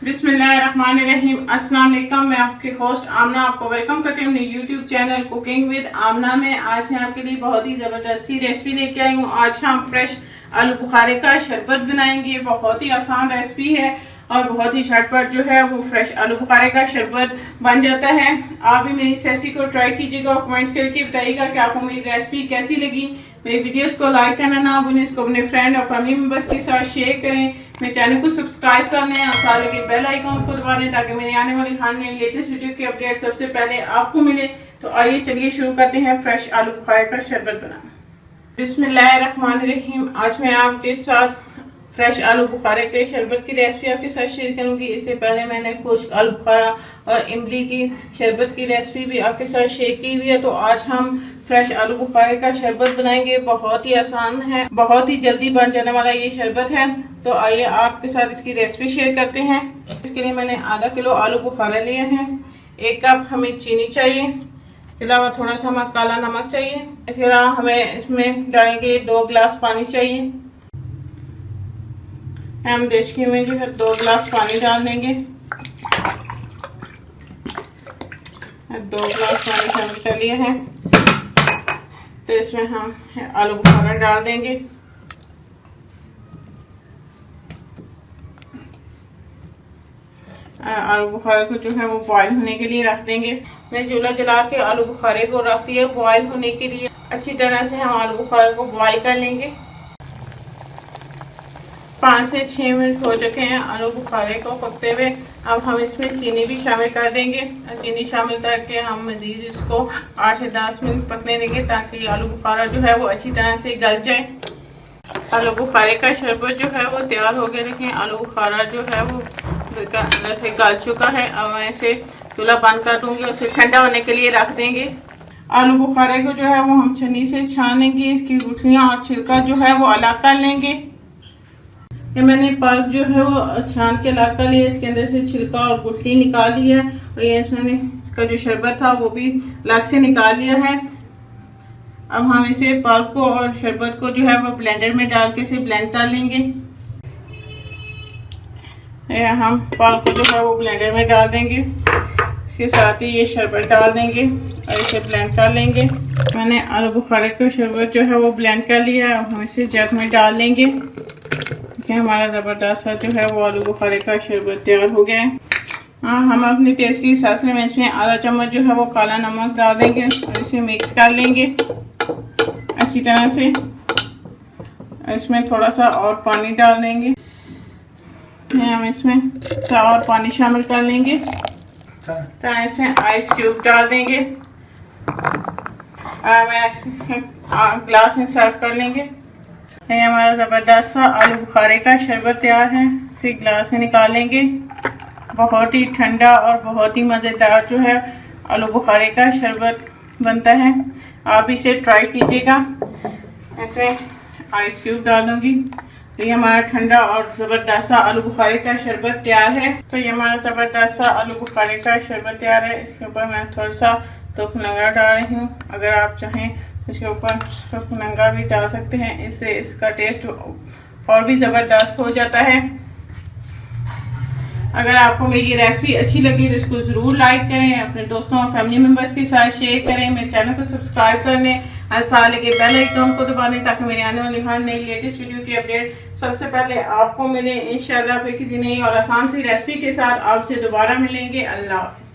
बिस्मिल्लाहिर्रहमानिर्रहीम। अस्सलाम वालेकुम। मैं आपके होस्ट आमना आपको वेलकम करती हूँ अपने यूट्यूब चैनल कुकिंग विद आमना में। आज मैं आपके लिए बहुत ही ज़बरदस्त सी रेसिपी लेके आई हूँ। आज हम फ्रेश आलू बुखारे का शरबत बनाएंगे। बहुत ही आसान रेसिपी है और बहुत ही झटपट जो है वो फ्रेश आलू बुखारे का शरबत बन जाता है। आप भी मेरी इस रेसिपी को ट्राई कीजिएगा और कमेंट्स करके बताइएगा कि आपको मेरी रेसिपी कैसी लगी। मेरी वीडियोस को लाइक करना ना भूलें, इसको अपने फ्रेंड और फैमिली मेंबर्स के साथ शेयर करें। मेरे चैनल को सब्सक्राइब कर लें और साथ लगे बेल आइकन को दबा दें ताकि मेरे आने वाली हर नई लेटेस्ट वीडियो की अपडेट सबसे पहले आपको मिले। तो आइए चलिए शुरू करते हैं फ्रेश आलू बुखारे का शरबत बनाना। बिस्मिल्लाहिर्रहमानिर्रहीम। आज मैं आपके साथ फ्रेश आलू बुखारे के शरबत की रेसिपी आपके साथ शेयर करूंगी। इससे पहले मैंने खुश्क आलू बुखारा और इमली की शरबत की रेसिपी भी आपके साथ शेयर की हुई है। तो आज हम फ्रेश आलू बुखारे का शरबत बनाएंगे। बहुत ही आसान है, बहुत ही जल्दी बन जाने वाला ये शरबत है। तो आइए आपके साथ इसकी रेसिपी शेयर करते हैं। इसके लिए मैंने आधा किलो आलू बुखारा लिया है। 1 कप हमें चीनी चाहिए, इसके अलावा थोड़ा सा हमें काला नमक चाहिए। इसके अलावा हमें इसमें डालने के लिए 2 गिलास पानी चाहिए। हम देश घी में जो है 2 गिलास पानी डाल देंगे। 2 गिलास पानी शामिल कर लिया है। तो इसमें हम आलू बुखारा डाल देंगे। आलू बुखारे को जो है वो बॉईल होने के लिए रख देंगे। मैं चूल्हा जला के आलू बुखारे को रख दिया बॉईल होने के लिए। अच्छी तरह से हम आलू बुखारे को बॉईल कर लेंगे। 5 से 6 मिनट हो चुके हैं आलू बुखारे को पकते हुए। अब हम इसमें चीनी भी शामिल कर देंगे। चीनी शामिल करके हम मज़ीद इसको 8 से 10 मिनट पकने देंगे ताकि आलू बुखारा जो है वो अच्छी तरह से गल जाए। आलू बुखारे का शरबत जो है वो तैयार हो गया। देखें आलू बुखारा जो है वो अंदर से गल चुका है। अब मैं इसे चूल्हा बंद कर दूंगी, उसे ठंडा होने के लिए रख देंगे। आलू बुखारे को जो है वो हम छन्नी से छानेंगे। इसकी गुठलियाँ और छिलका जो है वो अलग कर लेंगे। ये मैंने पल्प जो है वो छान के अलग कर लिया, इसके अंदर से छिलका और गुठली निकाल लिया है। और ये मैंने इसका जो शरबत था वो भी अलग से निकाल लिया है। अब हम इसे पल्प को और शरबत को जो है वो ब्लेंडर में डाल के इसे ब्लेंड कर लेंगे। हम पल्प को जो है वो ब्लेंडर में डाल देंगे। इसके साथ ही ये शरबत डाल देंगे और इसे ब्लेंड कर लेंगे। मैंने आलू बुखारे का शरबत जो है वो ब्लेंड कर लिया है। अब हम इसे जग में डाल लेंगे। हमारा ज़बरदस्त जो है वो आलू बुखारे का शरबत तैयार हो गया है। हम अपने टेस्ट के हिसाब से मैं इसमें आधा चम्मच जो है वो काला नमक डाल देंगे और इसे मिक्स कर लेंगे अच्छी तरह से। इसमें थोड़ा सा और पानी डाल देंगे। हम इसमें और पानी शामिल कर लेंगे। तो इसमें आइस क्यूब डाल देंगे। मैं ग्लास में सर्व कर लेंगे। ये हमारा ज़बरदस्त सा आलू बुखारे का शरबत तैयार है। इसे गिलास में निकाल लेंगे। बहुत ही ठंडा और बहुत ही मज़ेदार जो है आलू बुखारे का शरबत बनता है। आप इसे ट्राई कीजिएगा। इसमें आइस क्यूब डालूंगी। तो ये हमारा ठंडा और ज़बरदस्त सा आलू बुखारे का शरबत तैयार है। तो ये हमारा ज़बरदस्त सा आलू बुखारे का शरबत तैयार है। इसके ऊपर मैं थोड़ा सा तुफनगा डाल रही हूँ। अगर आप चाहें इसके ऊपर तुफनगा भी डाल सकते हैं, इससे इसका टेस्ट और भी ज़बरदस्त हो जाता है। अगर आपको मेरी ये रेसिपी अच्छी लगी तो इसको ज़रूर लाइक करें, अपने दोस्तों और फैमिली मेम्बर्स के साथ शेयर करें। मेरे चैनल को सब्सक्राइब कर लें और साथ लगे बेल आइकन को दबा दें ताकि मेरे आने वाली हर नई लेटेस्ट वीडियो की अपडेट सबसे पहले आपको मिले। इंशाल्लाह फिर किसी नई और आसान सी रेसिपी के साथ आपसे दोबारा मिलेंगे। अल्लाह हाफिज़।